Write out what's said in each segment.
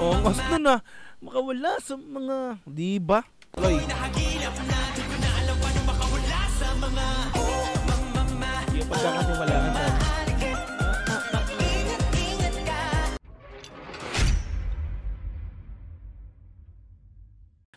Oh, mas nun ah. Makawala sa mga, di ba? Tuloy. Yung pagkakatiwalaan sa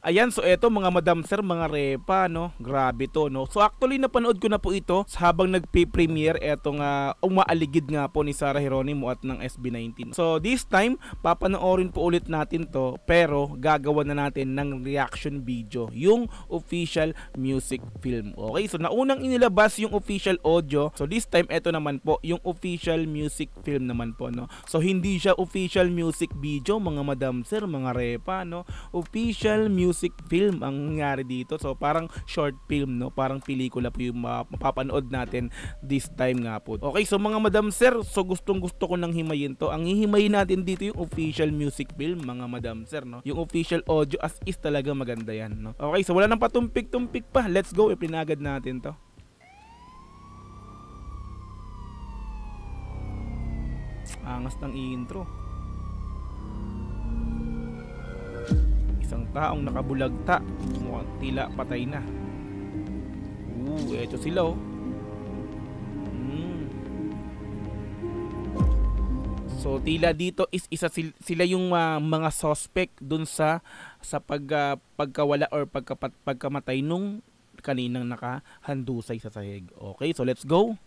ayan, so eto mga madam sir, mga repa, no? Grabe to, no? So actually napanood ko na po ito habang nagpe-premiere etong umaaligid nga po ni Sarah Geronimo at ng SB19. So this time, papanoorin po ulit natin to, pero gagawa na natin ng reaction video, yung official music film. Okay, so naunang inilabas yung official audio. So this time, eto naman po, yung official music film naman po, no? So hindi siya official music video, mga madam sir, mga repa, no? Official music film ang nangyari dito. So parang short film, no? Parang pelikula po yung mapapanood natin this time nga po. Okay, so mga madam sir, so gustong gusto ko nang himayin to. Ang hihimayin natin dito yung official music film, mga madam sir, no? Yung official audio as is talaga maganda yan, no? Okay, so wala nang patumpik-tumpik pa. Let's go, ipinagad natin to. Angas ng intro. Isang taong nakabulagta, mukhang tila patay na. Eto sila oh. So tila dito is isa sila yung mga suspect dun sa pagkawala or pagkamatay nung kaninang nakahandusay sa sahig. Okay, so let's go.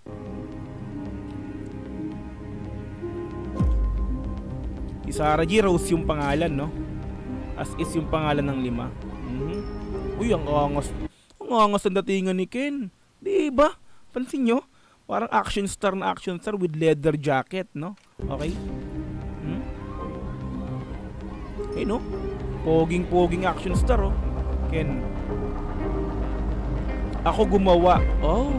Si Sarah G. Rose yung pangalan, no? As is yung pangalan ng 5. Uy, ang angas. Ang angas ang datingan ni Ken. Diba? Pansin nyo? Parang action star na action star with leather jacket, no? Okay? Okay, no? Poging action star, oh. Ken. Ako gumawa. Oh.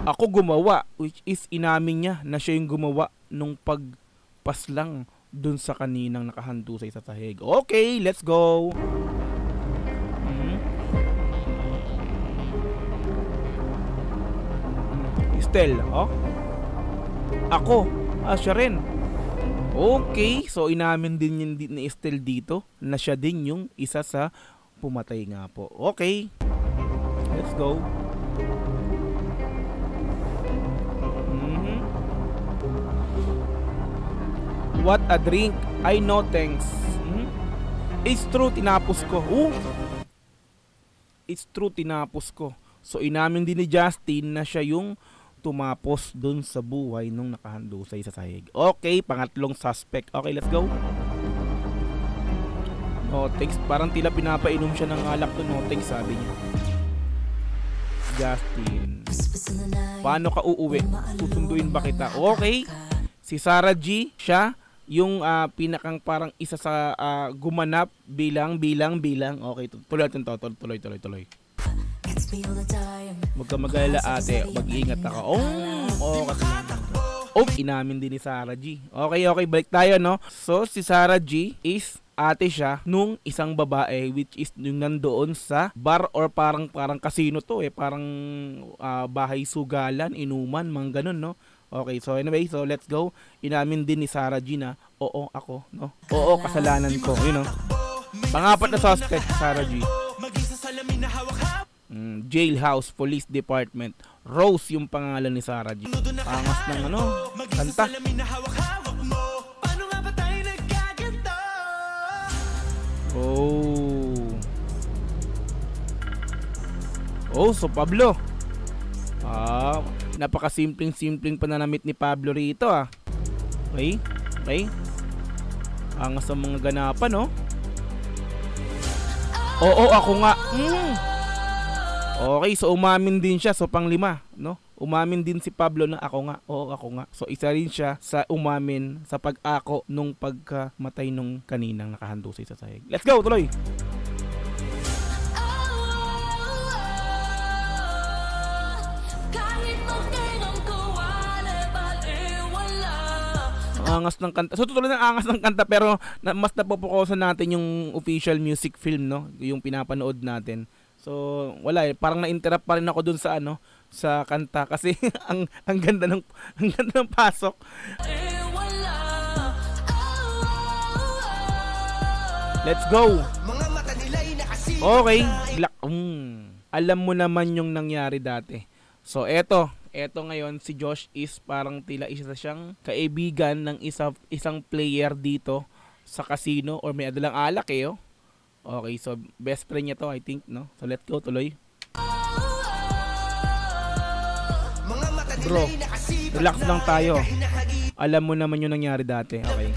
Ako gumawa. Which is inamin niya na siya yung gumawa nung pagpaslang dun sa kaninang nakahandusay sa sahig. Okay, let's go. Estel, oh? Ako, siya rin. Okay, so inamin din yun ni Estel dito na siya din yung isa sa pumatay nga po. Okay, let's go. What a drink. I know, thanks. It's true, tinapos ko. It's true, tinapos ko. So inamin din ni Justin na siya yung tumapos dun sa buhay nung nakahandusay sa sahig. Okay, pangatlong suspect. Okay, let's go. No thanks. Parang tila pinapainom siya ng alak to. No thanks, sabi niya. Justin, paano ka uuwi? Susunduin ba kita? Okay. Si Sarah G, siya yung pinakang parang isa sa gumanap bilang. Okay, tuloy natin to. Tuloy. Huwag ka mag-alala ate, mag-iingat ako. Inamin din ni Sarah G. Okay, balik tayo, no? So, si Sarah G is ate siya nung isang babae which is yung nandoon sa bar or parang casino to parang bahay sugalan, inuman, mga ganun, no? Okay, so anyway, so let's go. Inamin din ni Sarah G na, oo, ako, no? Oo, kasalanan ko, you know. Pangapat na suspect, Sarah G. Jailhouse Police Department. Rose yung pangalan ni Sarah G. Pangas ng kanta. So Pablo. Napakasimpleng pananamit ni Pablo rito, Okay. Angas ang mga ganapan, no? Oo, ako nga. Okay, so umamin din siya. So pang-5, no? Umamin din si Pablo na ako nga. Oo, ako nga. So isa rin siya sa umamin sa pag-ako nung pagkamatay nung kaninang nakahandusay sa sahig. Let's go, tuloy! Angas ng kanta. So tutuloy ng angas ng kanta, pero mas napopokusan natin yung official music film, no? Yung pinapanood natin. So wala parang na-interrupt pa rin ako dun sa sa kanta kasi ang ganda ng pasok. Let's go. Okay. Alam mo naman yung nangyari dati. So eto ngayon si Josh is parang tila isa siyang kaibigan ng isang player dito sa casino or may adalang alak eh. Oh. Okay, so best friend niya to I think, no? So let's go, tuloy. Bro, relax lang tayo. Alam mo naman yung nangyari dati. Okay.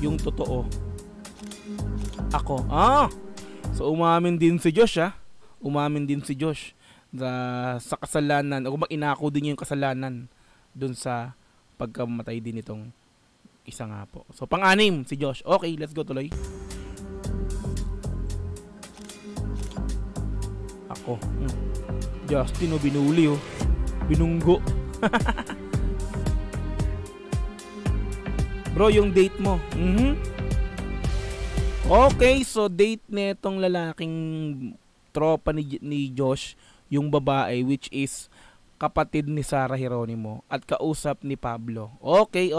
Yung totoo. Ako. So umamin din si Josh Umamin din si Josh sa kasalanan. O inako din niya yung kasalanan dun sa pagkamatay din itong isa nga po. So pang-anim si Josh. Okay, let's go, tuloy. Ako. Justin binuli binunggo. Bro, yung date mo. Okay, so date netong lalaking tropa ni Josh, yung babae which is kapatid ni Sarah Geronimo at kausap ni Pablo. Okay.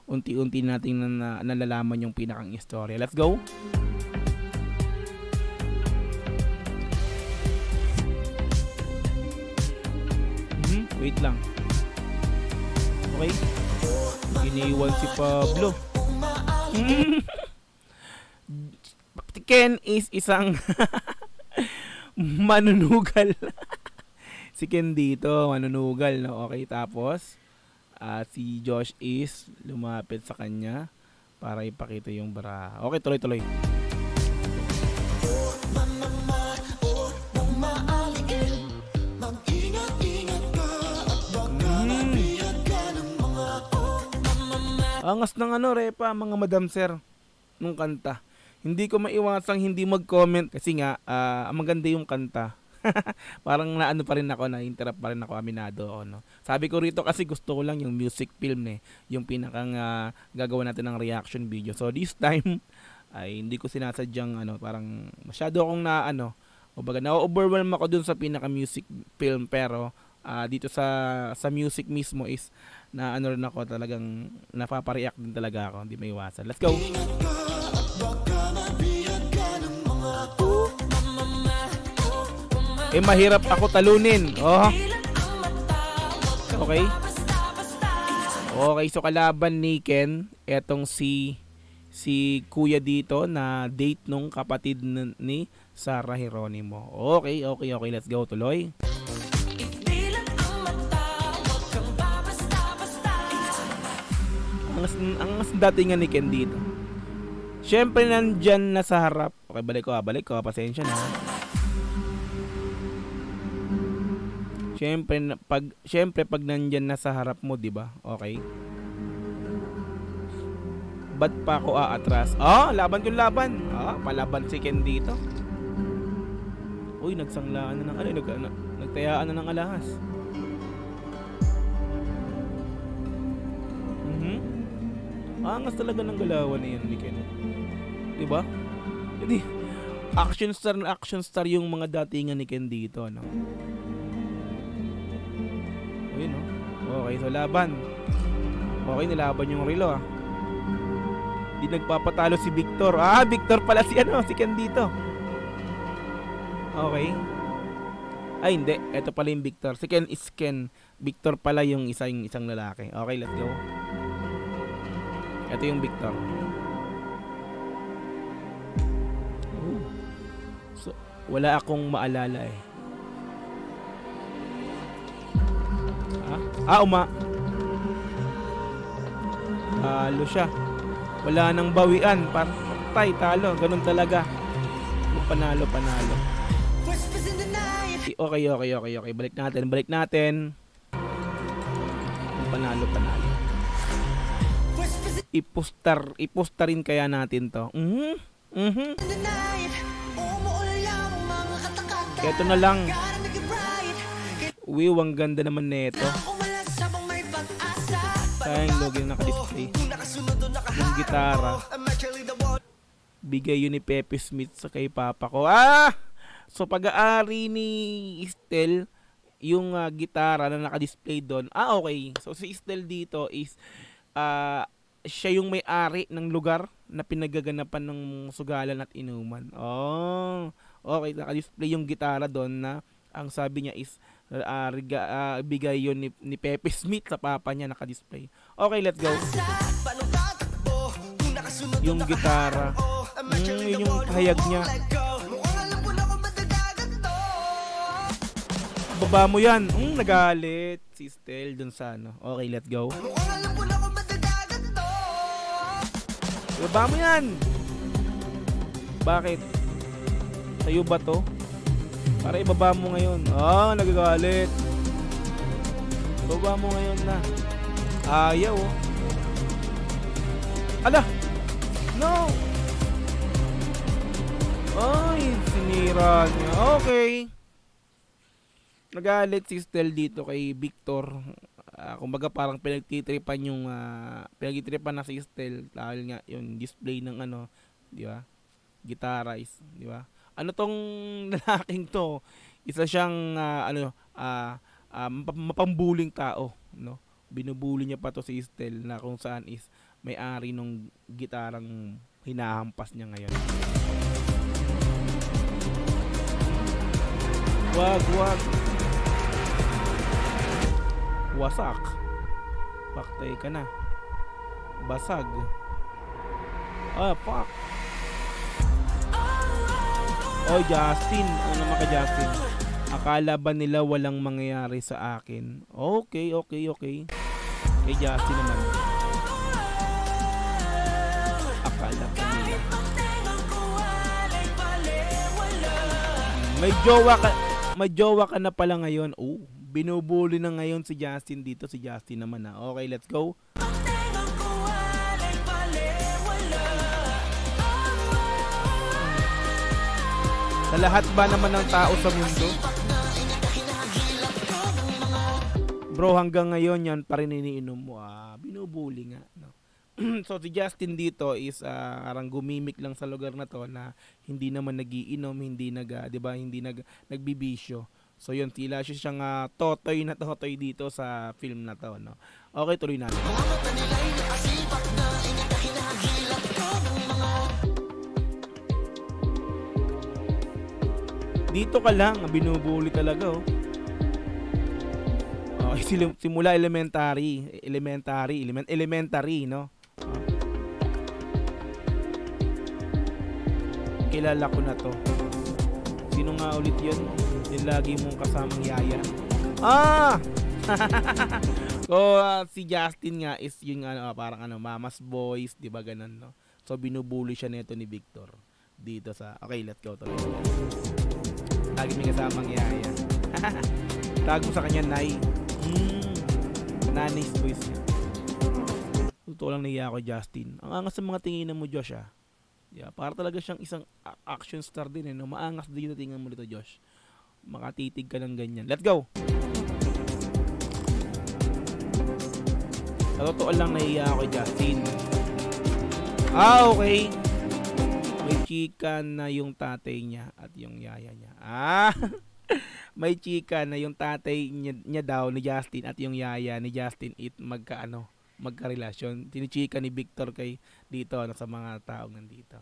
Unti-unti nating nalalaman yung pinakang istorya. Let's go. Wait lang. Okay. Iniwan si Pablo. Ken is isang manunugal. Si Ken dito, manunugal, no? Okay, tapos si Josh is lumapit sa kanya para ipakita yung bra. Okay, tuloy. Angas ng repa, mga madam sir, nung kanta. Hindi ko maiwasang hindi mag-comment kasi nga maganda yung kanta. Parang naano pa rin ako, na-interrupt pa rin ako, aminado ako, no. Sabi ko rito kasi gusto ko lang yung music film yung pinakang gagawa natin ng reaction video. So this time ay hindi ko sinasadyang parang masyado akong na-overwhelm ako dun sa pinaka music film, pero dito sa music mismo is na rin ako, talagang napapareact din talaga ako, hindi maiwasan. Let's go. Mahirap ako talunin. Okay, so kalaban ni Ken etong si kuya dito na date nung kapatid ni Sarah Geronimo. Okay, let's go, tuloy. Ang datingan ni Ken dito. Siyempre nandyan na sa harap. Okay, balik ko, pasensya na. Siyempre pag nandyan na sa harap mo, 'di ba? Okay. Ba't pa ako aatras? Laban. Palaban si Ken dito. Uy, nagsanglaan na ng nagtayaan na ng alahas. Angas talaga ng galawan na yan ni Ken. 'Di ba? Hindi action star yung mga datingan ni Ken dito, no? Ayun, no? Okay, so laban. Okay, nilaban yung Rilo, Di nagpapatalo si Victor. Victor pala si Ken dito. Okay. Ay, hindi. Ito pala yung Victor. Si Ken is Ken. Victor pala yung isang lalaki. Okay, let's go. Ito yung Victor. So, wala akong maalala Talo siya. Wala nang bawian. Patay, talo. Ganun talaga. Panalo. Okay. Balik natin. Panalo. Ipostarin kaya natin to. Ito na lang. Ang ganda naman neto. Sayang logo yung naka-display. Yung gitara. Bigay yun ni Pepe Smith sa kay papa ko. So pag-aari ni Estel yung gitara na naka-display doon. Okay. So si Estel dito is siya yung may-ari ng lugar na pinagaganapan ng sugalan at inuman. Oh, okay. Naka-display yung gitara doon na ang sabi niya is bigay yun ni Pepe Smith sa papa niya, naka-display. Okay, let's go. Yung gitara. Yun yung hayag niya. Baba mo yan. Nagalit si Stel dun sa ano. Okay, let's go. Baba mo yan. Bakit? Sa'yo ba to? Para ibaba mo ngayon. Nagagalit. Baba mo ngayon na. Ayaw. Ala! No! Ay, sinira niya. Okay. Nagalit si Stel dito kay Victor. Kumbaga parang pinagtitripan na si Stel dahil nga yung display ng ano, di ba? Gitara is, di ba? Ano tong lalaking to? Isa siyang mapambuling tao, no? Binubuli niya pa to si Stel na kung saan is may-ari nung gitarang hinahampas niya ngayon. Wag. Wasak. Paktay ka na. Basag. Fuck. Justin. Ano naman ka, Justin? Akala ba nila walang mangyayari sa akin? Okay. Kay Justin naman. Akala ba nila. May jowa ka na pala ngayon. Binubuli na ngayon si Justin dito. Si Justin naman na. Okay, let's go. Sa lahat ba naman ng tao sa mundo? Bro, hanggang ngayon yan pa rin iniinom mo. Binubuli nga. No? So si Justin dito is arang gumimik lang sa lugar na to na hindi naman nagiinom, hindi nagbibisyo. So yun, tila siya siyang totoy dito sa film na to, no? Okay, tuloy natin. Dito ka lang, binubuli talaga, Okay, simula elementary, no? Kilala ko na to. Sino nga ulit yun? Yung lagi mong kasamang yaya. So si Justin nga is yung parang mama's boys, 'di ba ganun, no? So binubuli siya nito ni Victor dito sa. Okay, let's go tuloy. Lagi may kasamang yaya. Tag mo sa kanya, Nay. Nanny's voice niya. Totoo lang naiya ako, Justin. Ang angas sa mga tinginan mo, Josh, Yeah, para talaga siyang isang action star din, no? Maangas dito, tingnan mo dito, Josh. Makatitig ka ng ganyan. Let's go! Sa totoo lang naiya ako, Justin. Okay. May chika na yung tatay niya at yung yaya niya. May chika na yung tatay niya daw ni Justin at yung yaya ni Justin magkarelasyon. Tinichika ni Victor kay dito sa mga taong nandito.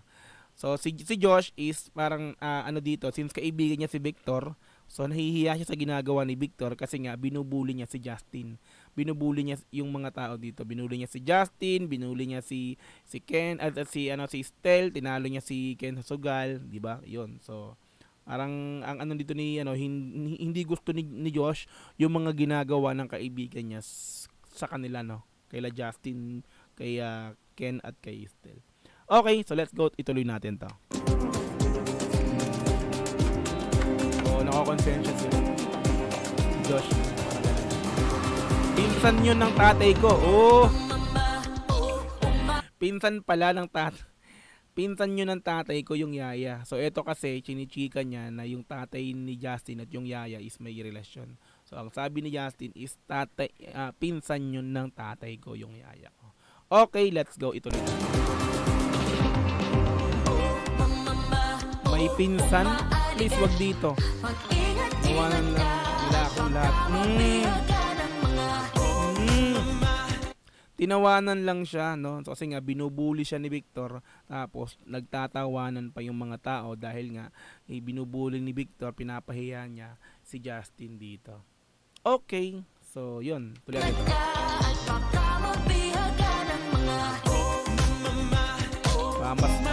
So si Josh is parang dito, since kaibigan niya si Victor, so nahihiya siya sa ginagawa ni Victor kasi nga binubuli niya si Justin. Binubuli niya yung mga tao dito. Binuli niya si Justin, binuli niya si Ken at si Stel, tinalo niya si Ken sa sugal, di ba? 'Yun. So parang ang dito ni hindi gusto ni Josh yung mga ginagawa ng kaibigan niya sa kanila, no? Kay Justin, kay Ken at kay Stel. Okay, so let's go. Ituloy natin to. Nakakonsensya si Josh. Pinsan yun ng tatay ko. Pinsan pala ng Pinsan yun ng tatay ko yung yaya. So ito kasi chinichika niya na yung tatay ni Justin at yung yaya is may relasyon. So ang sabi ni Justin is pinsan yun ng tatay ko yung yaya ko. Okay, let's go. Ituloy na. May pinsan? Please wag dito. Iwanan lang nila akong lahat. tinawanan lang siya, no? So, kasi nga binubuli siya ni Victor, tapos nagtatawanan pa yung mga tao dahil nga binubuli ni Victor, pinapahiya niya si Justin dito. Okay, so yun, tuloy natin.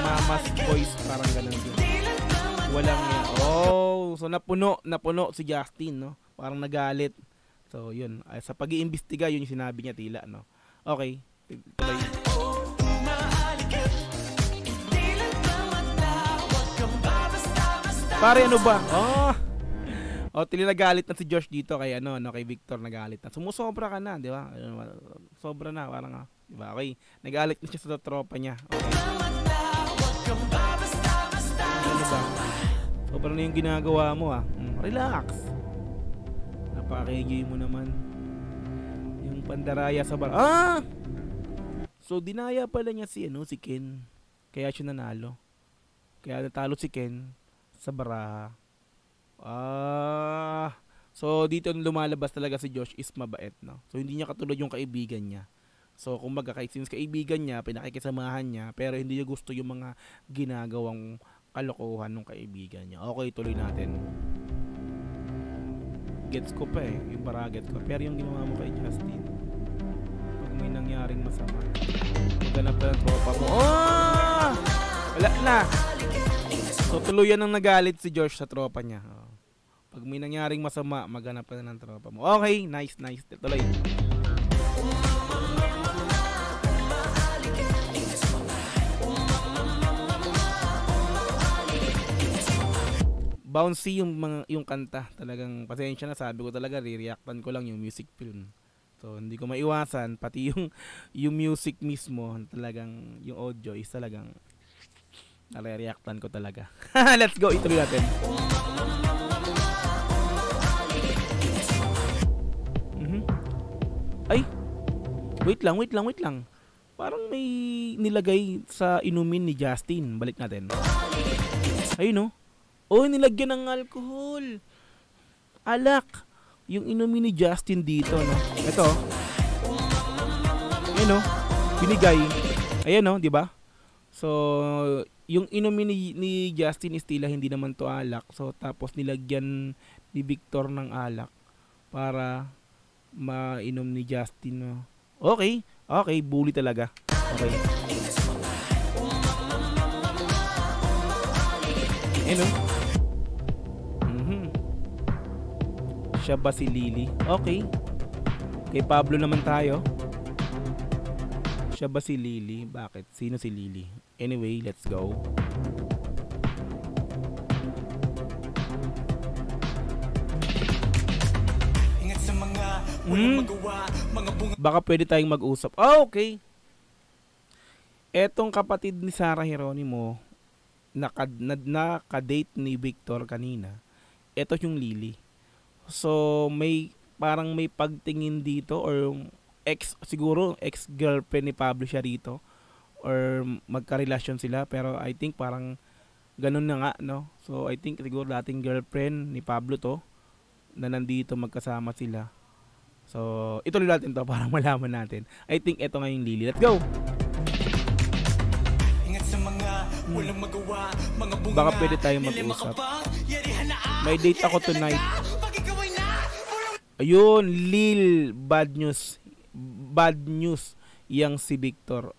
Mamas voice, parang ganun yun. Walang yan. Oh, so napuno si Justin, no? Parang nagalit. So, yun. Sa pag-iimbestiga, yun yung sinabi niya, tila, no? Okay. Tuloy. Pare, ano ba? Oh, tila nagalit na si Josh dito kay kay Victor, nagalit na. Sumusobra ka na, di ba? Sobra na, parang di ba? Okay. Nagalit na siya sa tropa niya. Okay. Ano ba? Sobra na yung ginagawa mo, Relax. Napakigay mo naman. Yung pandaraya sa bar. So dinaya pala niya si Ken. Kaya siya nanalo. Kaya natalo si Ken sa baraha. So dito lumalabas talaga si Josh is mabait, no? So hindi niya katulad yung kaibigan niya. So kumbaga kahit since kaibigan niya, pinakikisamahan niya, pero hindi niya gusto yung mga ginagawang kalokohan ng kaibigan niya. Okay, tuloy natin. Gets ko pa yung baraget ko. Pero yung ginawa mo kay Justin, pag may nangyaring masama, maghanap ka ng tropa mo. Wala na. So tuluyan ang nagalit si Josh sa tropa niya. Pag may nangyaring masama, maghanap ka na ng tropa mo. Okay, nice. Tuloy. Bouncy yung kanta, talagang pasensya na, sabi ko talaga re-reactan ko lang yung music film. So hindi ko maiwasan, pati yung music mismo, talagang yung audio is talagang nare-reactan ko talaga. Let's go, ituloy natin. Ay, wait lang. Parang may nilagay sa inumin ni Justin. Balik natin. Ayun, no? Oh, nilagyan ng alcohol. Alak. Yung inumin ni Justin dito, no? Ito. Ayan, no? Binigay. Ayan, no? Diba? So, yung inumin ni Justin is tila hindi naman to alak. So, tapos nilagyan ni Victor ng alak para mainom ni Justin, no? Okay. Bully talaga. Okay. Ayan, no? Siya ba si Lily? Okay. Kay Pablo naman tayo. Siya ba si Lily? Bakit? Sino si Lily? Anyway, let's go. Baka pwede tayong mag-usap. Okay. Etong kapatid ni Sarah Geronimo, naka-date ni Victor kanina. Ito yung Lily. So parang may pagtingin dito, or siguro ex-girlfriend ni Pablo siya rito, or magka-relasyon sila, pero I think parang ganun na nga, no? So I think siguro dating girlfriend ni Pablo to, na nandito magkasama sila. So ituloy natin to para malaman natin. I think ito nga yung Lily. Let's go. Baka pwede tayong mag-usap. May date ako tonight. Ayun, Lil, bad news yang si Victor.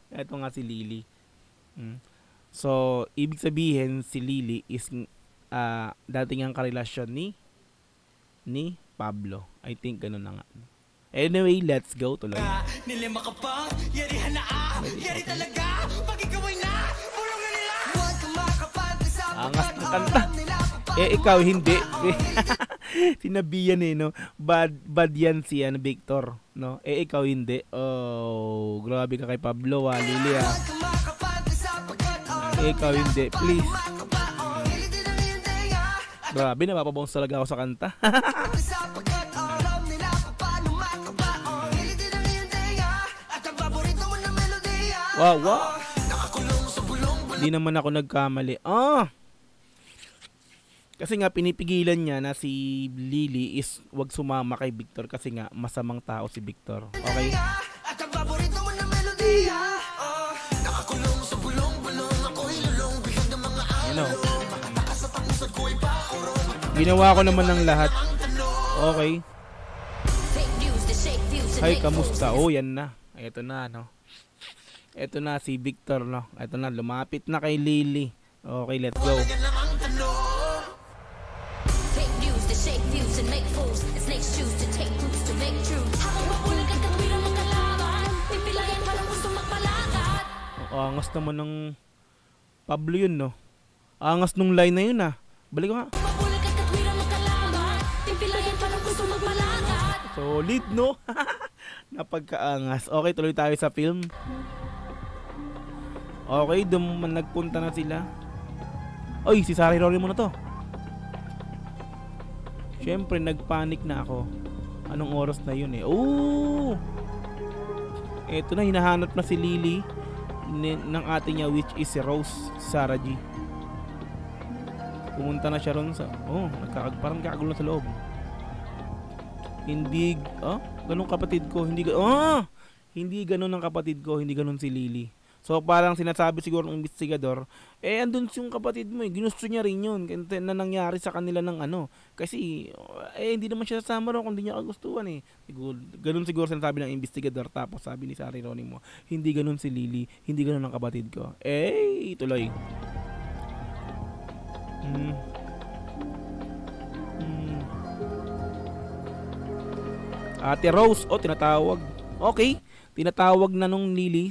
Ito nga si Lily. So ibig sabihin si Lily is dating ang karelasyon ni Pablo. I think ganun na nga. Anyway, let's go tuloy. Angas ng kanta. Ikaw hindi. Sinabihan no. Bad yan si Victor, no? Ikaw hindi. Oh, grabe ka kay Pablo, Lily, ikaw hindi, please. Grabe, napapabounce talaga ako sa kanta. Wow. Hindi naman ako nagkamali. Kasi nga pinipigilan niya na si Lily is wag sumama kay Victor kasi nga masamang tao si Victor. Okay? You know. Ginawa ko naman ng lahat. Okay. Hi, kamusta? Oh, yan na. Ito na, no. Ito na si Victor, no. Ito na, lumapit na kay Lily. Okay, let's go. Angas naman ng Pablo yun, no. Angas nung line na yun, ah. Balik ko nga. Solid, no? Napagkaangas. Okay, tuloy tayo sa film. Okay, nagpunta na sila. Oy, si Sarah Hirory mo na to. Siyempre, nagpanic na ako. Anong oras na yun eh? Oh! Eto na, hinahanap na si Lily ng ate niya, which is si Rose, Sarah G. Pumunta na siya ron sa... Oh, parang kakagulo sa loob. Hindi... ganun kapatid ko. Hindi ganun ang kapatid ko. Hindi ganun si Lily. So parang sinasabi siguro ng investigador, andun yung kapatid mo, ginusto niya rin yun na nangyari sa kanila ng ano. Kasi hindi naman siya sasama ron kung hindi niya kagustuhan eh. Ganun siguro sinasabi ng investigador. Tapos sabi ni Sarah Geronimo, hindi ganun si Lily, hindi ganun ang kapatid ko. Tuloy. Ate Rose, tinatawag. Okay, tinatawag na nung Lily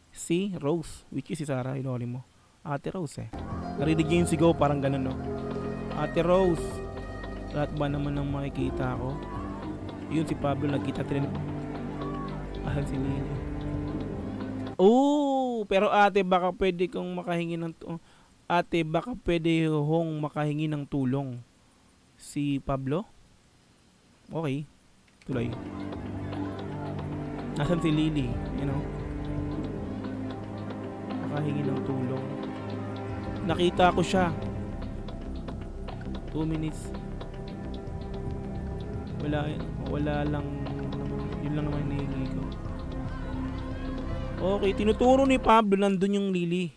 si Rose, which is si Sarah Geronimo. Ate Rose eh. Narinig niyo yung sigaw, parang ganun, no? Ate Rose. Lahat ba naman ang makikita ko? Yun si Pablo, nagkita din. Si Lily. Pero ate, baka pwede kong makahingi ng ate, baka pwede hong makahingi ng tulong. Si Pablo? Okay. Tuloy. Nasaan si Lily? You know? Makahingi ng tulong. Nakita ko siya. 2 minutes. Wala lang. Yun lang naman hinihingi ko. Okay, tinuturo ni Pablo nandun yung Lily.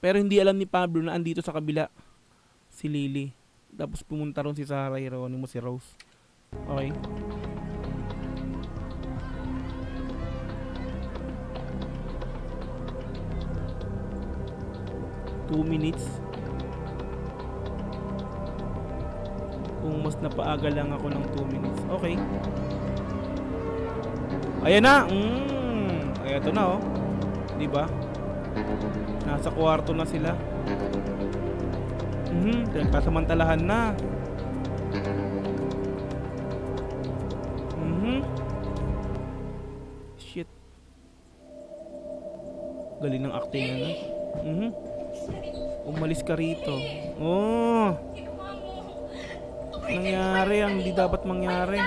Pero hindi alam ni Pablo na andito sa kabila si Lily. Tapos pumunta ron si Sarah Geronimo, si Rose. Okay. Two minutes. Kung mas napaaga lang ako ng 2 minutes. Okay. Ayan na. Eto na, oh. Diba? Nasa kwarto na sila. Pinagkasamantalahan na. Shit. Galing ng acting na. Umalis ka rito. Nangyari ang di dapat mangyari.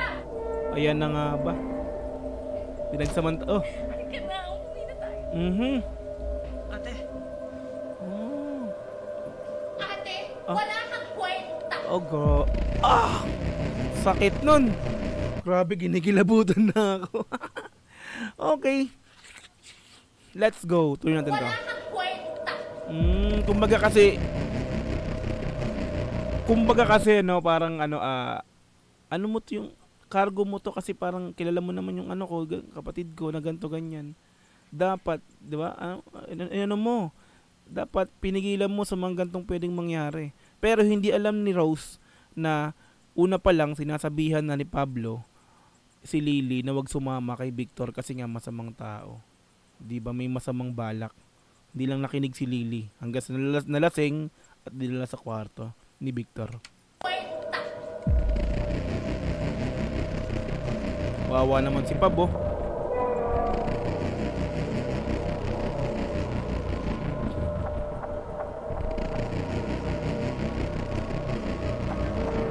Ayan na nga ba. Pinagsamantala. Ate. Ate, wala kang kwenta. Sakit nun. Grabe, ginigilabutan na ako. Okay. Let's go. Tuloy natin to. Wala kang kwenta. Kumbaga kasi no, parang ano mo to yung cargo mo to kasi parang kilala mo naman yung kapatid ko na ganto ganyan. Dapat, 'di ba? Ano mo? Dapat pinigilan mo sa mga gantong pwedeng mangyari. Pero hindi alam ni Rose na una pa lang sinasabihan na ni Pablo si Lily na wag sumama kay Victor kasi nga masamang tao. 'Di ba? May masamang balak. Hindi lang nakinig si Lily hanggang sa nalasing at dinala sa kwarto ni Victor. Wawa naman si Pabo.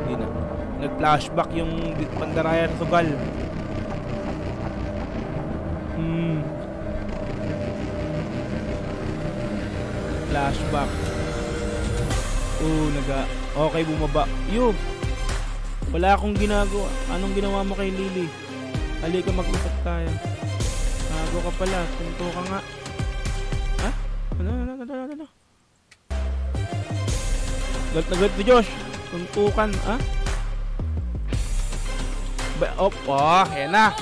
Hindi na. Nag-flashback yung Pandaraya ng sugal. Flashback. Okay, bumaba. Yun. Wala akong ginagawa. Anong ginawa mo kay Lily? Halika mag-usap tayo. Gago ka pala. Tunto ka nga. Ha? Ano? Galit na galit ni Josh. Tuntukan. Ha? Ayan na.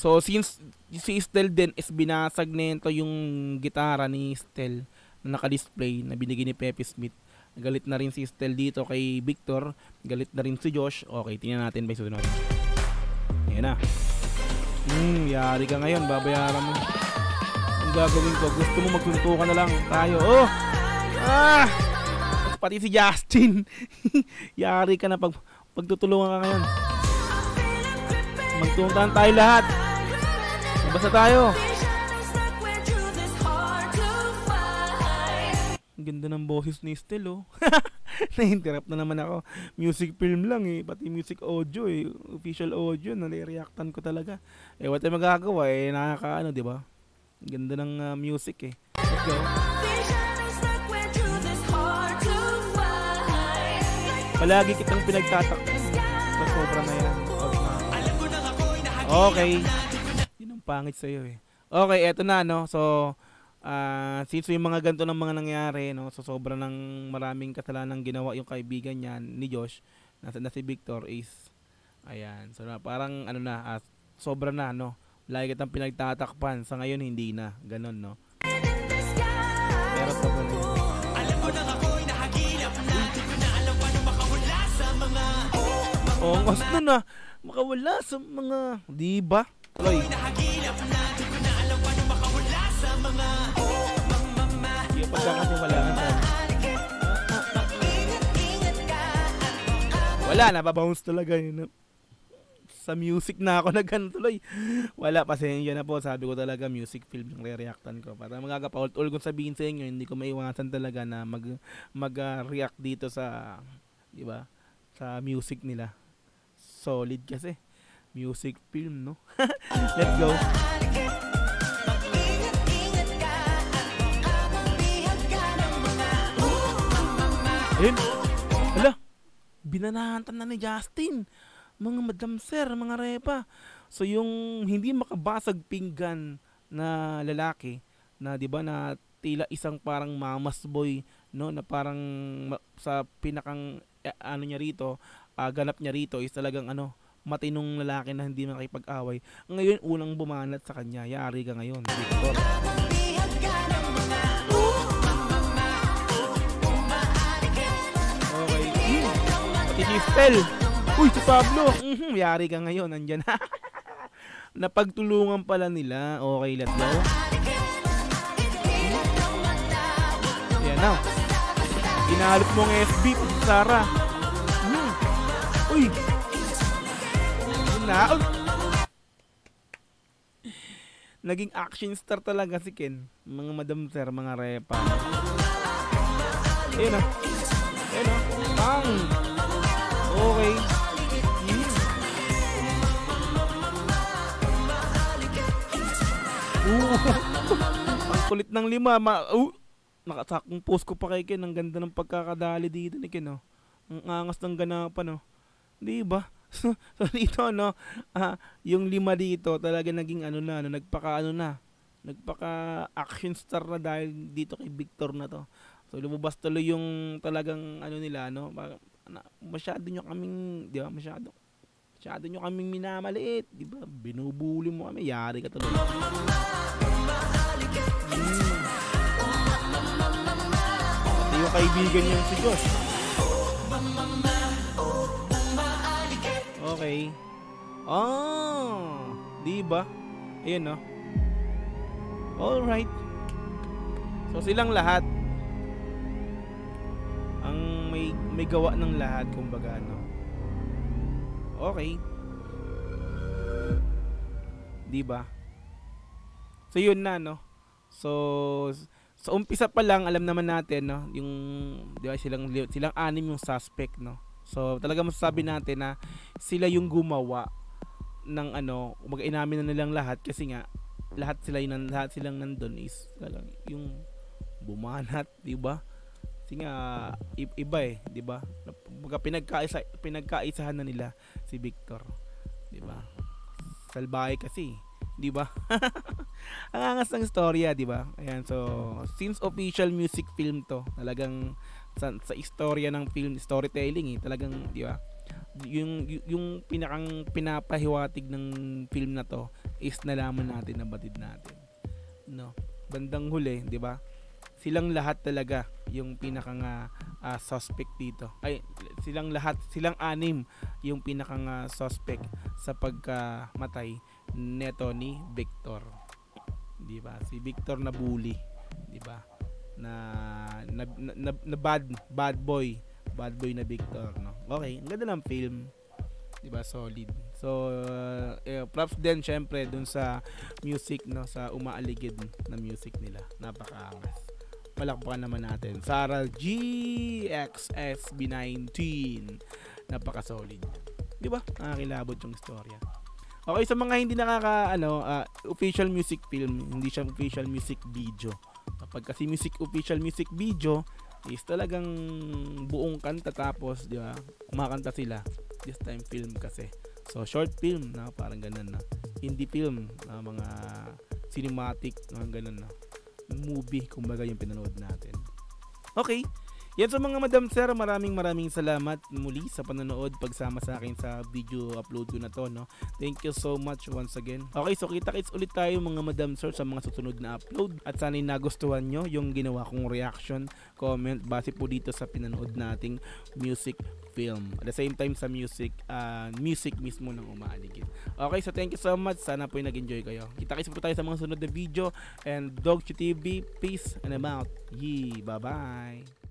So, since si Estel din is binasag nito yung gitara ni Estel na naka-display na binigay ni Pepe Smith. Galit na rin si Estel dito kay Victor. Galit na rin si Josh. Okay, tingnan natin ba sunod. Ayan na. Yari ka ngayon. Babayaran mo. Ang gagawin ko. Gusto mo magsuntukan na lang tayo. Oh! Pati si Justin. Yari ka na pagtutulungan ka ngayon. Magtuntahan tayo lahat. Basta tayo. Ang ganda ng boses ni Estel, oh. Na-interrupt na naman ako. Music film lang eh. Pati music audio eh. Official audio. Nare-reactan ko talaga. What tayo magagawa eh. Nakakaano, di ba? Ang ganda ng music eh. Let's go. Palagi kitang pinagtatakpan. Sa sobra na yan. Okay. Yun ang pangit sa'yo eh. Okay, eto na no. So, since yung mga ganito ng mga nangyari, no, so sobra ng maraming kasalanan ginawa yung kaibigan niya ni Josh, na si Victor is, ayan. So, parang ano na, sobra na, no. Lagi kitang pinagtatakpan. Sa ngayon, hindi na. Ganon, no. Pero sobra na yun. Alam mo nang ako'y nahagilap na. Di ko na alam paano makawala sa mga ongos na na. Makawala sa mga, di ba? Tuloy. Yung pagkakatiwalaan tayo. Wala, nababounce talaga yun. Sa music na ako na ganun tuloy. Wala, pasensya na po. Sabi ko talaga music film yung re-reactan ko. Para magagapault-ul kung sabihin sa inyo, hindi ko maiwasan talaga na mag-react dito sa, di ba? Sa music nila. Solid kasi. Music film, no? Let's go. Ayun. Hala. Binanahantan na ni Justin. Mga madam sir, mga repa. So yung hindi makabasag pinggan na lalaki na 'di ba na tila isang parang mamas boy, no, na parang sa pinakang ano niya rito, ganap niya rito is talagang ano, matinong lalaki na hindi makipag-away. Ngayon, unang bumanat sa kanya. Yari ka ngayon, Victor. Okay. Pati si Estel. Uy, si Pablo. Yari ka ngayon, nandyan na. Napagtulungan pala nila. Okay, let's go. Ayan na. Inahalot mo ang FB, Sarah. Uy. Naging action star talaga si Ken. Mga madam sir, mga repa. Ayun na. Ayun na. Bang! Okay. Ang kulit ng lima. Nakasakong post ko pa kay Ken. Ang ganda ng pagkakadali dito ni Ken, oh. Ang angas ng ganapan, oh. Di ba? So dito, no, yung lima dito talaga naging ano na, nagpaka action star na dahil dito kay Victor na to. So lumabas tuloy yung talagang ano nila, no, masyado nyo kaming, di ba, masyado nyo kaming minamaliit, di ba, binubuli mo kami, yari ka tuloy. Pati yung kaibigan niya si Josh. Okay. Di ba? Ayun, no. All right. So silang lahat ang may gawa ng lahat, kumbaga, no. Okay. Di ba? So yun na, no. So sa umpisa pa lang alam naman natin, no, yung di ba silang anim yung suspect, no. So talaga masasabi natin na sila yung gumawa ng ano, mag-inamin na nilang lahat kasi nga lahat silang nandun is talagang yung bumanat, di ba? Kasi nga iba eh, 'di ba? Pinagkaisahan na nila si Victor, 'di ba? Salbahe kasi, 'di ba? Ang angas ng istorya, 'di ba? Ayan, so since official music film 'to, talagang sa istorya ng film, storytelling eh, talagang 'di ba? Yung pinakang pinapahiwatig ng film na 'to is nalaman natin na batid natin. No, bandang huli, 'di ba? Silang lahat talaga yung pinakang suspect dito. Ay, silang anim yung pinakang suspect sa pagkamatay neto ni Victor. 'Di ba? Si Victor na bully, 'di ba? Na bad boy na Victor, no. Okay, ang ganda ng film. 'Di ba? Solid. So, props din syempre dun sa music, no, sa umaaligid na music nila. Napakaangas. Palakpakan naman natin Sarah GXSB19. Napaka-solid. 'Di ba? Nakakilabot yung istorya. Okay, sa mga hindi official music film, hindi siya official music video. Kapag kasi official music video is talagang buong kanta, tapos 'di ba? Kumakanta sila. This time film kasi. So short film na parang ganun na. Indie film na mga cinematic na ganun na. Movie kumbaga yung pinanood natin. Okay. Yan sa mga madam sir, maraming salamat muli sa panonood, pagsama sa akin sa video upload ko na to, no. Thank you so much once again. Okay, so kita-kits ulit tayo mga madam sir sa mga susunod na upload, at sana'y nagustuhan nyo yung ginawa kong reaction, comment base po dito sa pinanood nating music film. At the same time sa music mismo ng umaaligid. Okay, so thank you so much. Sana po nag-enjoy kayo. Kita-kits po tayo sa mga sunod na video, and Dog TV, peace and I'm out. Yee, bye-bye.